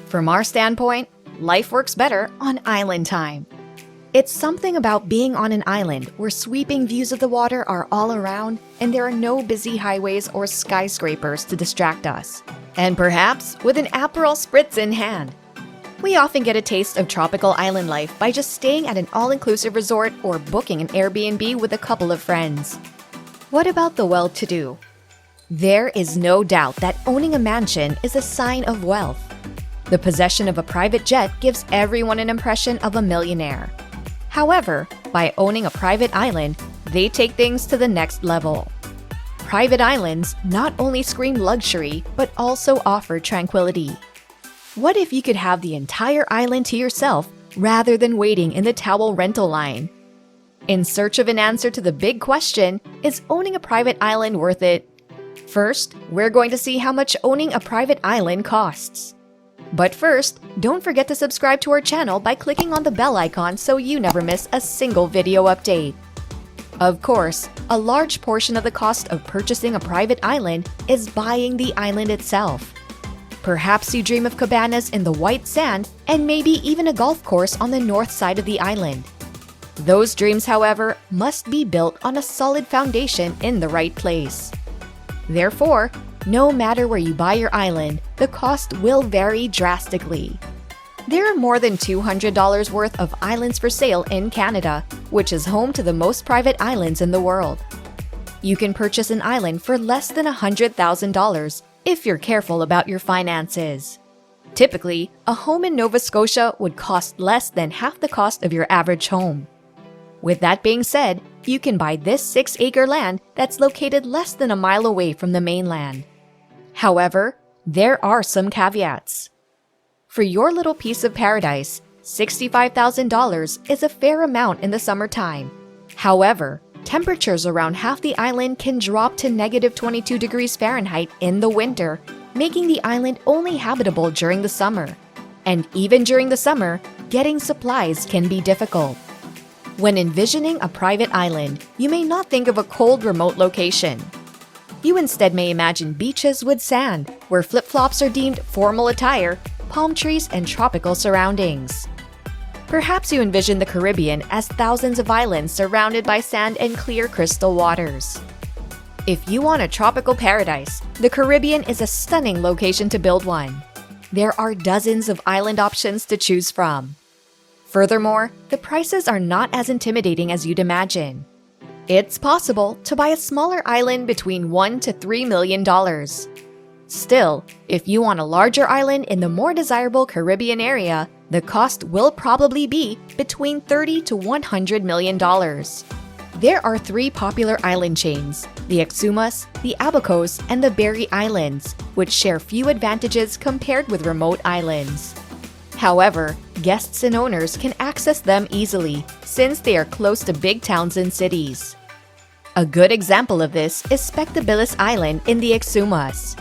From our standpoint, life works better on island time. It's something about being on an island where sweeping views of the water are all around and there are no busy highways or skyscrapers to distract us. And perhaps with an Aperol Spritz in hand. We often get a taste of tropical island life by just staying at an all-inclusive resort or booking an Airbnb with a couple of friends. What about the well-to-do? There is no doubt that owning a mansion is a sign of wealth. The possession of a private jet gives everyone an impression of a millionaire. However, by owning a private island, they take things to the next level. Private islands not only scream luxury, but also offer tranquility. What if you could have the entire island to yourself rather than waiting in the towel rental line? In search of an answer to the big question, is owning a private island worth it? First, we're going to see how much owning a private island costs. But first, don't forget to subscribe to our channel by clicking on the bell icon so you never miss a single video update. Of course, a large portion of the cost of purchasing a private island is buying the island itself. Perhaps you dream of cabanas in the white sand and maybe even a golf course on the north side of the island. Those dreams, however, must be built on a solid foundation in the right place. Therefore, no matter where you buy your island, the cost will vary drastically. There are more than $200 worth of islands for sale in Canada, which is home to the most private islands in the world. You can purchase an island for less than $100,000 if you're careful about your finances. Typically, a home in Nova Scotia would cost less than half the cost of your average home. With that being said, you can buy this 6-acre land that's located less than a mile away from the mainland. However, there are some caveats. For your little piece of paradise, $65,000 is a fair amount in the summertime. However, temperatures around half the island can drop to -22 degrees Fahrenheit in the winter, making the island only habitable during the summer. And even during the summer, getting supplies can be difficult. When envisioning a private island, you may not think of a cold, remote location. You instead may imagine beaches with sand, where flip-flops are deemed formal attire, palm trees, and tropical surroundings. Perhaps you envision the Caribbean as thousands of islands surrounded by sand and clear crystal waters. If you want a tropical paradise, the Caribbean is a stunning location to build one. There are dozens of island options to choose from. Furthermore, the prices are not as intimidating as you'd imagine. It's possible to buy a smaller island between $1 to $3 million. Still, if you want a larger island in the more desirable Caribbean area, the cost will probably be between $30 to $100 million. There are 3 popular island chains, the Exumas, the Abacos, and the Berry Islands, which share few advantages compared with remote islands. However, guests and owners can access them easily since they are close to big towns and cities. A good example of this is Spectabilis Island in the Exumas.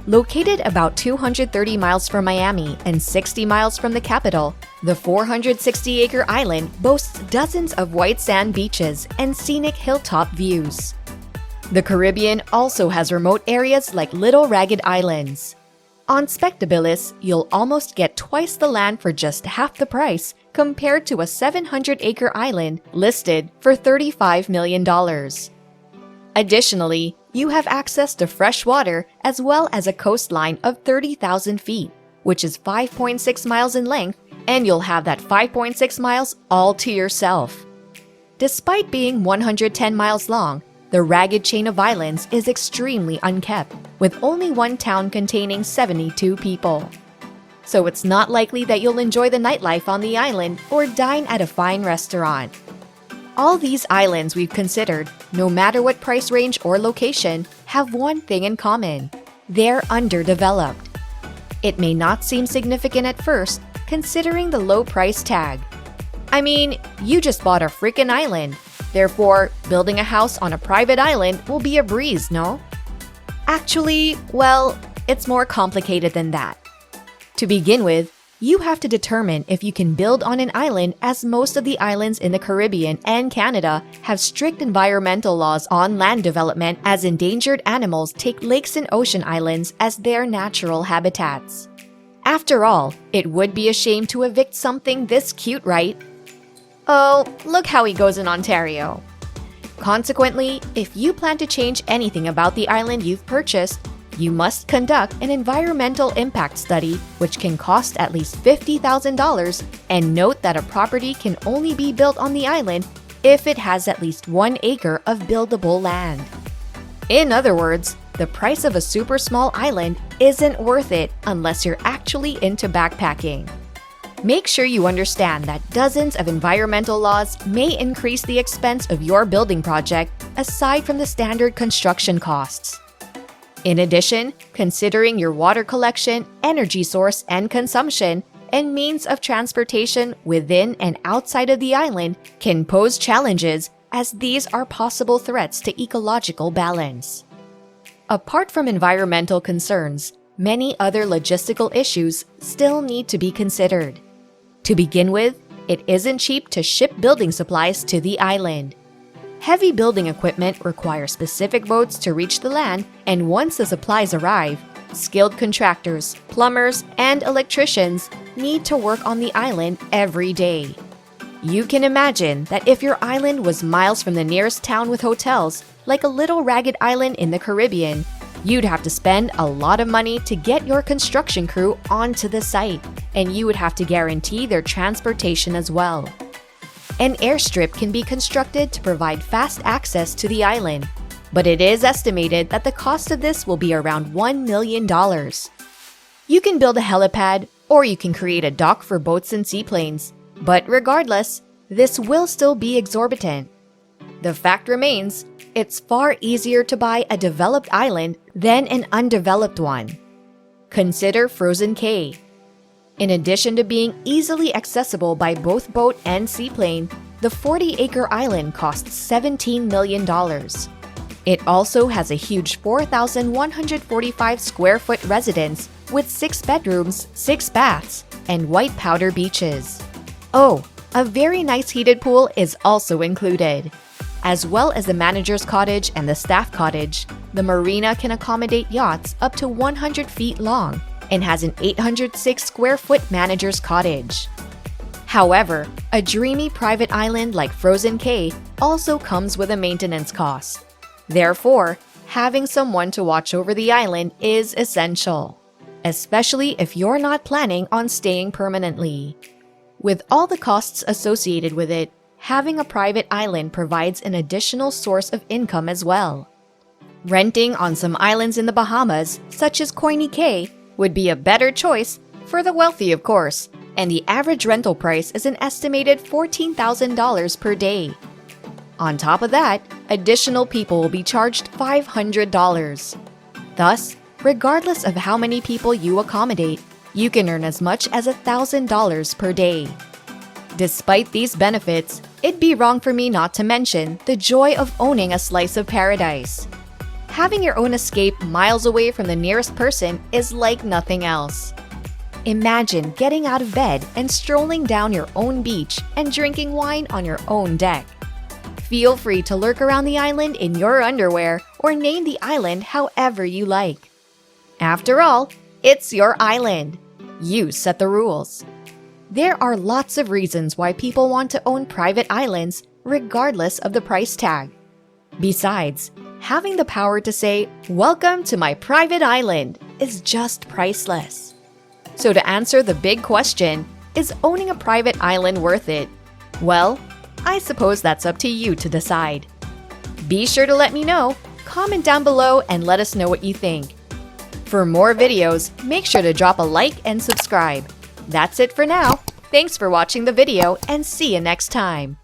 Located about 230 miles from Miami and 60 miles from the capital, the 460-acre island boasts dozens of white sand beaches and scenic hilltop views. The Caribbean also has remote areas like Little Ragged Islands. On Spectabilis, you'll almost get twice the land for just half the price compared to a 700-acre island listed for $35 million. Additionally, you have access to fresh water as well as a coastline of 30,000 feet, which is 5.6 miles in length, and you'll have that 5.6 miles all to yourself. Despite being 110 miles long, the ragged chain of islands is extremely unkept, with only one town containing 72 people. So it's not likely that you'll enjoy the nightlife on the island or dine at a fine restaurant. All these islands we've considered, no matter what price range or location, have one thing in common: they're underdeveloped. It may not seem significant at first, considering the low price tag. I mean, you just bought a freaking island. Therefore, building a house on a private island will be a breeze, no? Actually, well, it's more complicated than that. To begin with, you have to determine if you can build on an island, as most of the islands in the Caribbean and Canada have strict environmental laws on land development, as endangered animals take lakes and ocean islands as their natural habitats. After all, it would be a shame to evict something this cute, right? Oh, look how he goes in Ontario. Consequently, if you plan to change anything about the island you've purchased, you must conduct an environmental impact study, which can cost at least $50,000, and note that a property can only be built on the island if it has at least 1 acre of buildable land. In other words, the price of a super small island isn't worth it unless you're actually into backpacking. Make sure you understand that dozens of environmental laws may increase the expense of your building project aside from the standard construction costs. In addition, considering your water collection, energy source and consumption, and means of transportation within and outside of the island can pose challenges, as these are possible threats to ecological balance. Apart from environmental concerns, many other logistical issues still need to be considered. To begin with, it isn't cheap to ship building supplies to the island. Heavy building equipment requires specific boats to reach the land, and once the supplies arrive, skilled contractors, plumbers, and electricians need to work on the island every day. You can imagine that if your island was miles from the nearest town with hotels, like a little ragged island in the Caribbean, you'd have to spend a lot of money to get your construction crew onto the site, and you would have to guarantee their transportation as well. An airstrip can be constructed to provide fast access to the island, but it is estimated that the cost of this will be around $1 million. You can build a helipad, or you can create a dock for boats and seaplanes, but regardless, this will still be exorbitant. The fact remains, it's far easier to buy a developed island than an undeveloped one. Consider Frozen Cay. In addition to being easily accessible by both boat and seaplane, the 40-acre island costs $17 million. It also has a huge 4,145 square foot residence with 6 bedrooms, 6 baths, and white powder beaches. Oh, a very nice heated pool is also included. As well as the manager's cottage and the staff cottage, the marina can accommodate yachts up to 100 feet long and has an 806 square foot manager's cottage. However, a dreamy private island like Frozen Cay also comes with a maintenance cost. Therefore, having someone to watch over the island is essential, especially if you're not planning on staying permanently. With all the costs associated with it, having a private island provides an additional source of income as well. Renting on some islands in the Bahamas, such as Coyne Cay, would be a better choice for the wealthy, of course, and the average rental price is an estimated $14,000 per day. On top of that, additional people will be charged $500. Thus, regardless of how many people you accommodate, you can earn as much as $1,000 per day. Despite these benefits, it'd be wrong for me not to mention the joy of owning a slice of paradise. Having your own escape miles away from the nearest person is like nothing else. Imagine getting out of bed and strolling down your own beach and drinking wine on your own deck. Feel free to lurk around the island in your underwear or name the island however you like. After all, it's your island. You set the rules. There are lots of reasons why people want to own private islands regardless of the price tag. Besides, having the power to say, "Welcome to my private island," is just priceless. So to answer the big question, is owning a private island worth it? Well, I suppose that's up to you to decide. Be sure to let me know, comment down below and let us know what you think. For more videos, make sure to drop a like and subscribe. That's it for now. Thanks for watching the video and see you next time.